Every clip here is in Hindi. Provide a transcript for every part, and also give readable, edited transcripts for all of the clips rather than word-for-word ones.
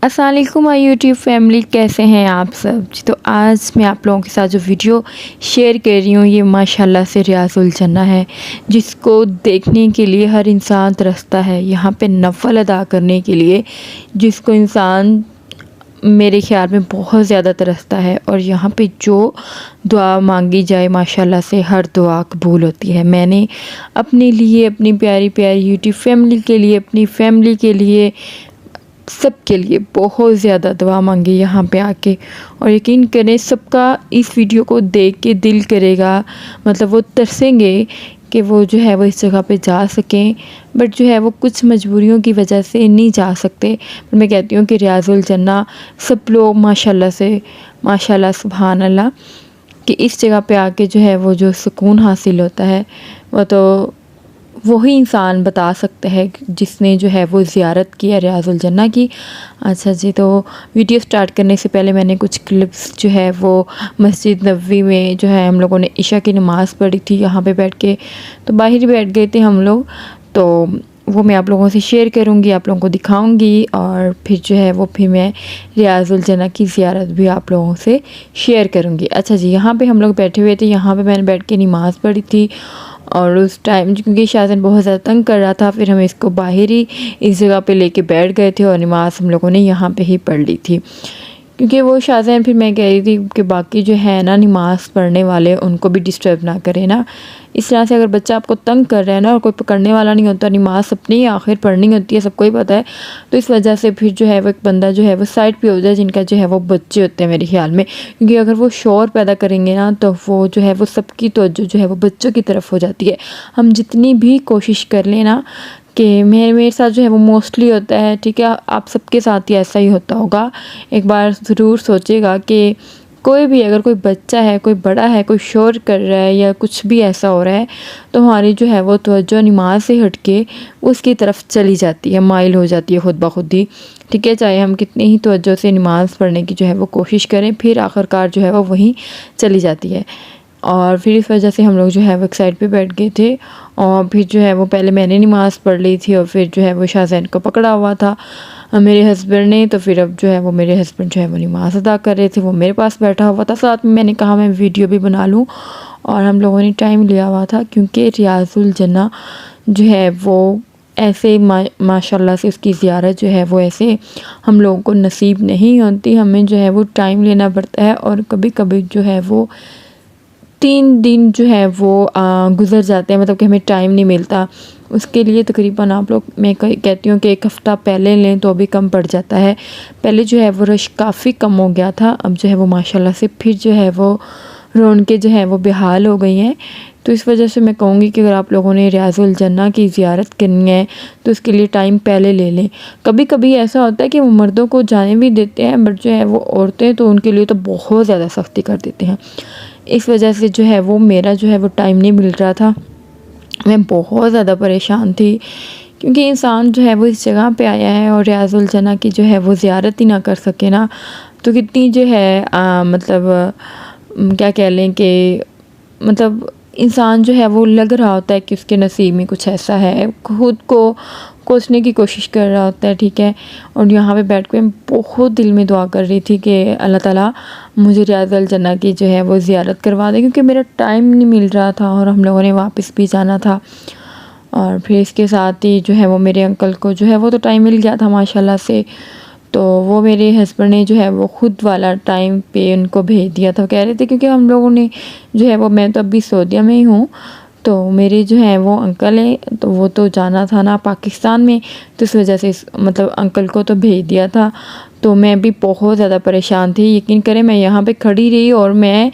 अस्सलाम वालेकुम माय यूट्यूब फैमिली, कैसे हैं आप सब जी। तो आज मैं आप लोगों के साथ जो वीडियो शेयर कर रही हूँ ये माशाल्लाह से रियाजुल जन्ना है, जिसको देखने के लिए हर इंसान तरसता है। यहाँ पे नफल अदा करने के लिए जिसको इंसान मेरे ख्याल में बहुत ज़्यादा तरसता है, और यहाँ पे जो दुआ मांगी जाए माशाल्लाह से हर दुआ कबूल होती है। मैंने अपने लिए, अपनी प्यारी प्यारी यूट्यूब फैमिली के लिए, अपनी फैमिली के लिए, सब के लिए बहुत ज़्यादा दुआ मांगी यहाँ पे आके, और यकीन करें सबका इस वीडियो को देख के दिल करेगा, मतलब वो तरसेंगे कि वो जो है वो इस जगह पे जा सकें, बट जो है वो कुछ मजबूरियों की वजह से नहीं जा सकते। पर मैं कहती हूँ कि रियाजुल जन्ना सब लोग माशाल्लाह से, माशाल्लाह सुभान अल्लाह, कि इस जगह पे आके जो है वो जो सुकून हासिल होता है वो तो वही इंसान बता सकता है जिसने जो है वो ज़ियारत की है रियाजुल जन्ना की। अच्छा जी, तो वीडियो स्टार्ट करने से पहले मैंने कुछ क्लिप्स जो है वो मस्जिद नबवी में जो है हम लोगों ने इशा की नमाज़ पढ़ी थी यहाँ पे बैठ के, तो बाहर ही बैठ गए थे हम लोग, तो वो मैं आप लोगों से शेयर करूँगी, आप लोगों को दिखाऊंगी, और फिर जो है वो फिर मैं रियाजुल जन्ना की ज़ियारत भी आप लोगों से शेयर करूँगी। अच्छा जी, यहाँ पे हम लोग बैठे हुए थे, यहाँ पे मैंने बैठ के नमाज़ पढ़ी थी, और उस टाइम क्योंकि शाज़न बहुत ज़्यादा तंग कर रहा था, फिर हम इसको बाहर ही इस जगह पे लेके बैठ गए थे और नमाज़ हम लोगों ने यहाँ पे ही पढ़ ली थी। क्योंकि वो शाज़न, फिर मैं कह रही थी कि बाकी जो है ना नमाज़ पढ़ने वाले उनको भी डिस्टर्ब ना करें ना। इस तरह से अगर बच्चा आपको तंग कर रहा है ना और कोई पकड़ने वाला नहीं होता, नमाज़ अपनी आखिर पढ़नी होती है, सबको ही पता है, तो इस वजह से फिर जो है वो एक बंदा जो है वो साइड पे हो जाए, जिनका जो है वो बच्चे होते हैं मेरे ख्याल में, क्योंकि अगर वो शोर पैदा करेंगे ना तो वो जो है वो सबकी तवज्जो जो है वो बच्चों की तरफ हो जाती है। हम जितनी भी कोशिश कर लें ना, कि मेरे साथ जो है वो मोस्टली होता है, ठीक है, आप सबके साथ ही ऐसा ही होता होगा। एक बार ज़रूर सोचेगा कि कोई भी, अगर कोई बच्चा है, कोई बड़ा है, कोई शोर कर रहा है या कुछ भी ऐसा हो रहा है, तो हमारी जो है वो तवज्जो नमाज से हट के उसकी तरफ चली जाती है, माइल हो जाती है खुद ब खुद ही, ठीक है। चाहे हम कितनी ही तवज्जो से नमाज़ पढ़ने की जो है वो कोशिश करें, फिर आखिरकार जो है वो वहीं चली जाती है। और फिर इस वजह से हम लोग जो है वो एक साइड पे बैठ गए थे, और फिर जो है वो पहले मैंने नमाज़ पढ़ ली थी, और फिर जो है वो शाज़ैन को पकड़ा हुआ था मेरे हस्बैंड ने, तो फिर अब जो है वो मेरे हस्बैंड जो है वो नमाज़ अदा कर रहे थे, वो मेरे पास बैठा हुआ था साथ में। मैंने कहा मैं वीडियो भी बना लूँ, और हम लोगों ने टाइम लिया हुआ था क्योंकि रियाजुल जन्ना जो है वो ऐसे माशाल्लाह से उसकी ज़ियारत जो है वो ऐसे हम लोगों को नसीब नहीं होती, हमें जो है वो टाइम लेना पड़ता है, और कभी कभी जो है वो 3 दिन जो है वो गुज़र जाते हैं, मतलब कि हमें टाइम नहीं मिलता उसके लिए। तकरीबन आप लोग, मैं कहती हूँ कि 1 हफ़्ता पहले लें तो अभी कम पड़ जाता है। पहले जो है वो रश काफ़ी कम हो गया था, अब जो है वो माशाल्लाह से फिर जो है वो रौनकें जो है वो बेहाल हो गई हैं। तो इस वजह से मैं कहूँगी कि अगर आप लोगों ने रियाजुल जन्ना की ज़ियारत करनी है तो उसके लिए टाइम पहले ले लें। कभी कभी ऐसा होता है कि वो मर्दों को जाने भी देते हैं, बट जो है वो औरतें तो उनके लिए तो बहुत ज़्यादा सख्ती कर देते हैं। इस वजह से जो है वो मेरा जो है वो टाइम नहीं मिल रहा था, मैं बहुत ज़्यादा परेशान थी, क्योंकि इंसान जो है वो इस जगह पे आया है और रियाजुल जन्ना की जो है वो ज़ियारत ही ना कर सके ना, तो कितनी जो है मतलब क्या कह लें कि मतलब इंसान जो है वो लग रहा होता है कि उसके नसीब में कुछ ऐसा है, खुद को कोसने की कोशिश कर रहा होता है, ठीक है। और यहाँ पे बैठ के मैं बहुत दिल में दुआ कर रही थी कि अल्लाह ताला मुझे रियाजुल जन्ना की जो है वो ज़ियारत करवा दे, क्योंकि मेरा टाइम नहीं मिल रहा था और हम लोगों ने वापस भी जाना था। और फिर इसके साथ ही जो है वो मेरे अंकल को जो है वो तो टाइम मिल गया था माशाल्लाह से, तो वो मेरे हस्बैंड ने जो है वो ख़ुद वाला टाइम पे उनको भेज दिया था। कह रहे थे क्योंकि हम लोगों ने जो है वो, मैं तो अभी सऊदीया में ही हूँ, तो मेरे जो है वो अंकल हैं, तो वो तो जाना था ना पाकिस्तान में, तो इस वजह से मतलब अंकल को तो भेज दिया था। तो मैं भी बहुत ज़्यादा परेशान थी, यकीन करें मैं यहाँ पे खड़ी रही और मैं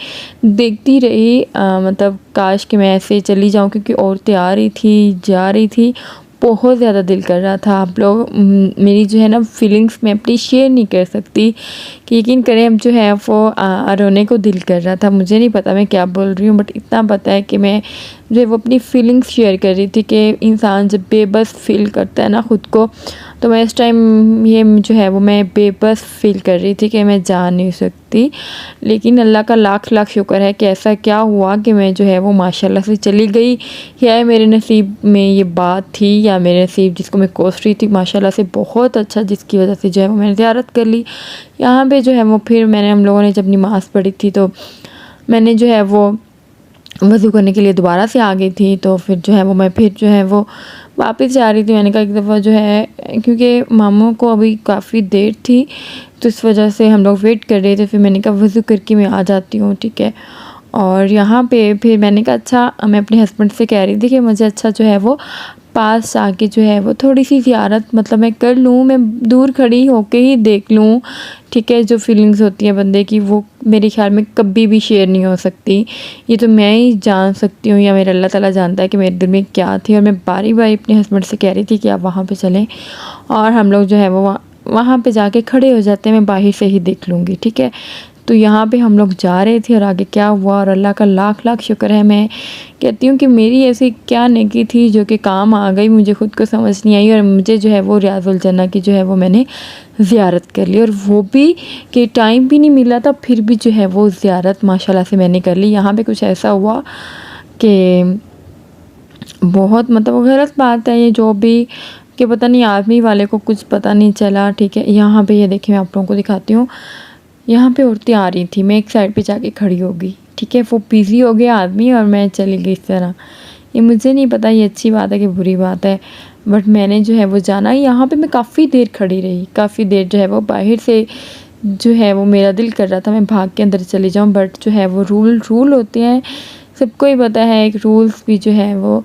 देखती रही, मतलब काश कि मैं ऐसे चली जाऊँ, क्योंकि औरतें आ रही थी जा रही थी, बहुत ज़्यादा दिल कर रहा था। आप लोग मेरी जो है ना फीलिंग्स मैं अपनी शेयर नहीं कर सकती, कि यकीन करें अब जो है वो रोने को दिल कर रहा था। मुझे नहीं पता मैं क्या बोल रही हूँ, बट इतना पता है कि मैं जो है वो अपनी फीलिंग्स शेयर कर रही थी कि इंसान जब बेबस फील करता है ना ख़ुद को, तो मैं इस टाइम ये जो है वो मैं बेबस फील कर रही थी कि मैं जा नहीं सकती। लेकिन अल्लाह का लाख लाख शुक्र है कि ऐसा क्या हुआ कि मैं जो है वो माशाल्लाह से चली गई। या मेरे नसीब में ये बात थी या मेरे नसीब जिसको मैं कोस रही थी माशाल्लाह से बहुत अच्छा, जिसकी वजह से जो है वो मैंने ज़ियारत कर ली। यहाँ पे जो है वो फिर हम लोगों ने जब नमाज़ पढ़ी थी तो मैंने जो है वो वज़ू करने के लिए दोबारा से आ गई थी। तो फिर जो है वो मैं फिर जो है वो वापस जा रही थी। मैंने कहा एक दफ़ा जो है, क्योंकि मामू को अभी काफ़ी देर थी तो इस वजह से हम लोग वेट कर रहे थे। फिर मैंने कहा वज़ू करके मैं आ जाती हूँ, ठीक है। और यहाँ पे फिर मैंने कहा अच्छा, मैं अपने हस्बैंड से कह रही थी कि मुझे अच्छा जो है वो पास आके जो है वो थोड़ी सी ज़ियारत मतलब मैं कर लूँ, मैं दूर खड़ी होके ही देख लूँ, ठीक है। जो फीलिंग्स होती हैं बंदे की वो मेरे ख्याल में कभी भी शेयर नहीं हो सकती। ये तो मैं ही जान सकती हूँ या मेरा अल्लाह ताला जानता है कि मेरे दिल में क्या थी। और मैं बारी बारी अपने हस्बैंड से कह रही थी कि आप वहाँ पे चलें और हम लोग जो है वो वहाँ पे जाके खड़े हो जाते हैं, मैं बाहर से ही देख लूँगी, ठीक है। तो यहाँ पे हम लोग जा रहे थे और आगे क्या हुआ, और अल्लाह का लाख लाख शुक्र है। मैं कहती हूँ कि मेरी ऐसी क्या नेकी थी जो कि काम आ गई, मुझे ख़ुद को समझ नहीं आई और मुझे जो है वो रियाज़ुल जन्ना की जो है वो मैंने ज़ियारत कर ली। और वो भी कि टाइम भी नहीं मिला था, फिर भी जो है वो ज़ियारत माशाल्लाह से मैंने कर ली। यहाँ पे कुछ ऐसा हुआ कि बहुत मतलब गलत बात है ये जो भी, कि पता नहीं आर्मी वाले को कुछ पता नहीं चला, ठीक है। यहाँ पे ये देखिए मैं आप लोगों को दिखाती हूँ। यहाँ पे औरतें आ रही थी, मैं एक साइड पे जाके खड़ी हो गई, ठीक है। वो बिज़ी हो गया आदमी और मैं चली गई इस तरह। ये मुझे नहीं पता ये अच्छी बात है कि बुरी बात है, बट मैंने जो है वो जाना। यहाँ पे मैं काफ़ी देर खड़ी रही, काफ़ी देर जो है वो बाहर से जो है वो मेरा दिल कर रहा था मैं भाग के अंदर चली जाऊँ, बट जो है वो रूल होते हैं, सबको ही पता है, एक रूल्स भी जो है वो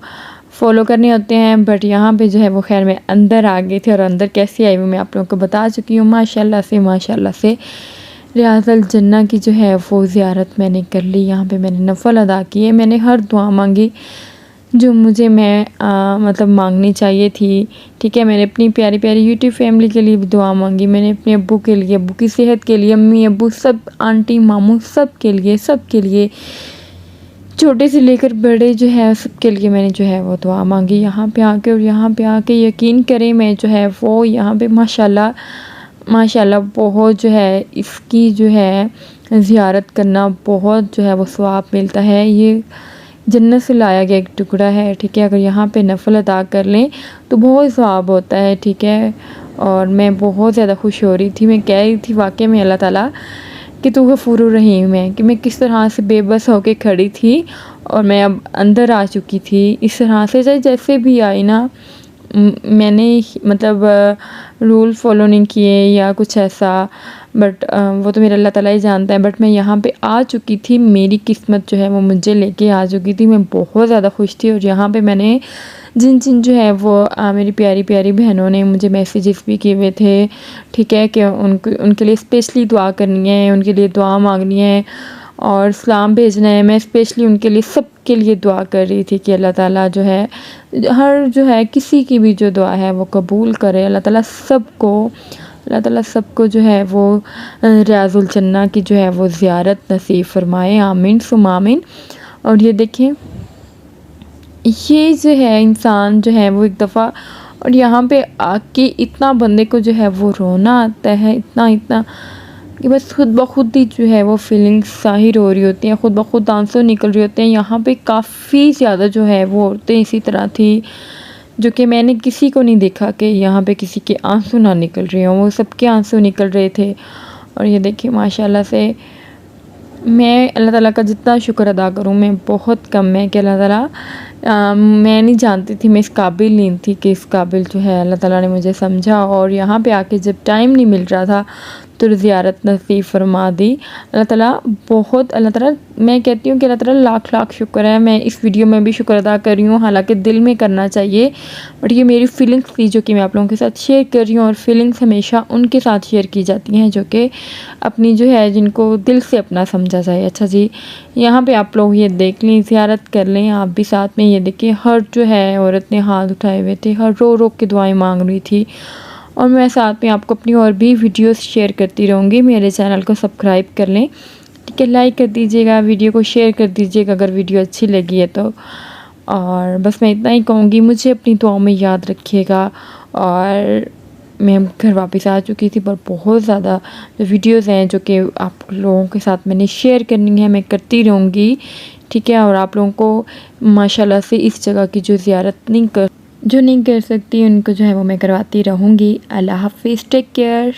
फॉलो करने होते हैं। बट यहाँ पे जो है वो खैर मैं अंदर आ गई थी और अंदर कैसे आई वो मैं आप लोगों को बता चुकी हूँ। माशाल्लाह से रियाज़ुल जन्ना की जो है वो ज़ियारत मैंने कर ली। यहाँ पे मैंने नफ़ल अदा किए, मैंने हर दुआ मांगी जो मुझे मतलब मांगनी चाहिए थी, ठीक है। मैंने अपनी प्यारी प्यारी यूट्यूब फैमिली के लिए भी दुआ मांगी, मैंने अपने अब्बू के लिए, अब्बू की सेहत के लिए, अम्मी अब्बू सब, आंटी मामू सब के लिए छोटे से लेकर बड़े जो है सबके लिए मैंने जो है वो दुआ मांगी यहाँ पे आके। और यहाँ पे आके यकीन करें मैं जो है वो यहाँ पे माशाल्लाह बहुत जो है इसकी जो है ज़ियारत करना बहुत जो है वो सवाब मिलता है। ये जन्नत से लाया गया एक टुकड़ा है, ठीक है। अगर यहाँ पे नफल अदा कर लें तो बहुत सवाब होता है, ठीक है। और मैं बहुत ज़्यादा खुश हो रही थी, मैं कह रही थी वाकई में अल्लाह ताला कि तू गफूरुर रहीम है, कि मैं किस तरह से बेबस होके खड़ी थी और मैं अब अंदर आ चुकी थी। इस तरह से जैसे भी आई ना, मैंने मतलब रूल फॉलो नहीं किए या कुछ ऐसा, बट वो तो मेरा अल्लाह ताला ही जानता है। बट मैं यहाँ पे आ चुकी थी, मेरी किस्मत जो है वो मुझे लेके आ चुकी थी, मैं बहुत ज़्यादा खुश थी। और यहाँ पे मैंने जिन जो है वो मेरी प्यारी प्यारी बहनों ने मुझे मैसेजेस भी किए हुए थे, ठीक है, कि उनके लिए स्पेशली दुआ करनी है, उनके लिए दुआ मांगनी है और सलाम भेजना है। मैं स्पेशली उनके लिए सब के लिए दुआ कर रही थी कि अल्लाह ताला जो है हर जो है किसी की भी जो दुआ है वो कबूल करे। अल्लाह ताला सबको जो है वो रियाज़ुल जन्ना की जो है वो ज़ियारत नसीब फरमाए, आमीन सुम आमीन। और ये देखें ये जो है इंसान जो है वो एक दफ़ा, और यहाँ पे आके इतना बंदे को जो है वो रोना आता है, इतना कि बस खुद ब खुद ही जो है वो फीलिंग्स ज़ाहिर हो रही होती हैं, खुद ब खुद आंसू निकल रहे होते हैं। यहाँ पे काफ़ी ज़्यादा जो है वो औरतें इसी तरह थी, जो कि मैंने किसी को नहीं देखा कि यहाँ पे किसी के आंसू ना निकल रहे हों, वो सबके आंसू निकल रहे थे। और ये देखिए माशाल्लाह से मैं अल्लाह ताला का जितना शुक्र अदा करूँ मैं बहुत कम है कि अल्लाह ताला मैं नहीं जानती थी, मैं इस काबिल नहीं थी कि इस काबिल जो है अल्लाह ताला ने मुझे समझा। और यहाँ पे आके जब टाइम नहीं मिल रहा था तो ज़ियारत नसीब फरमा दी अल्लाह ताला। बहुत अल्लाह ताला, मैं कहती हूँ कि अल्लाह ताला लाख लाख शुक्र है। मैं इस वीडियो में भी शुक्र अदा कर रही हूँ, हालांकि दिल में करना चाहिए, बट ये मेरी फीलिंग्स थी जो कि मैं आप लोगों के साथ शेयर कर रही हूँ। और फीलिंग्स हमेशा उनके साथ शेयर की जाती हैं जो कि अपनी जो है जिनको दिल से अपना समझा जाए। अच्छा जी, यहाँ पे आप लोग ये देख लें, ज़ियारत कर लें आप भी साथ में। ये देखिए हर जो है औरत ने हाथ उठाए हुए थे, हर रो रो के दुआएं मांग रही थी। और मैं साथ में आपको अपनी और भी वीडियोस शेयर करती रहूँगी। मेरे चैनल को सब्सक्राइब कर लें, ठीक है, लाइक कर दीजिएगा, वीडियो को शेयर कर दीजिएगा अगर वीडियो अच्छी लगी है तो। और बस मैं इतना ही कहूँगी, मुझे अपनी दुआओं में याद रखिएगा और मैं घर वापस आ चुकी थी, पर बहुत ज़्यादा जो वीडियोज़ हैं जो कि आप लोगों के साथ मैंने शेयर करनी है, मैं करती रहूँगी, ठीक है। और आप लोगों को माशाल्लाह से इस जगह की जो ज़ियारत नहीं कर सकती उनको जो है वो मैं करवाती रहूँगी। अल्लाह हाफ़िज़, टेक केयर।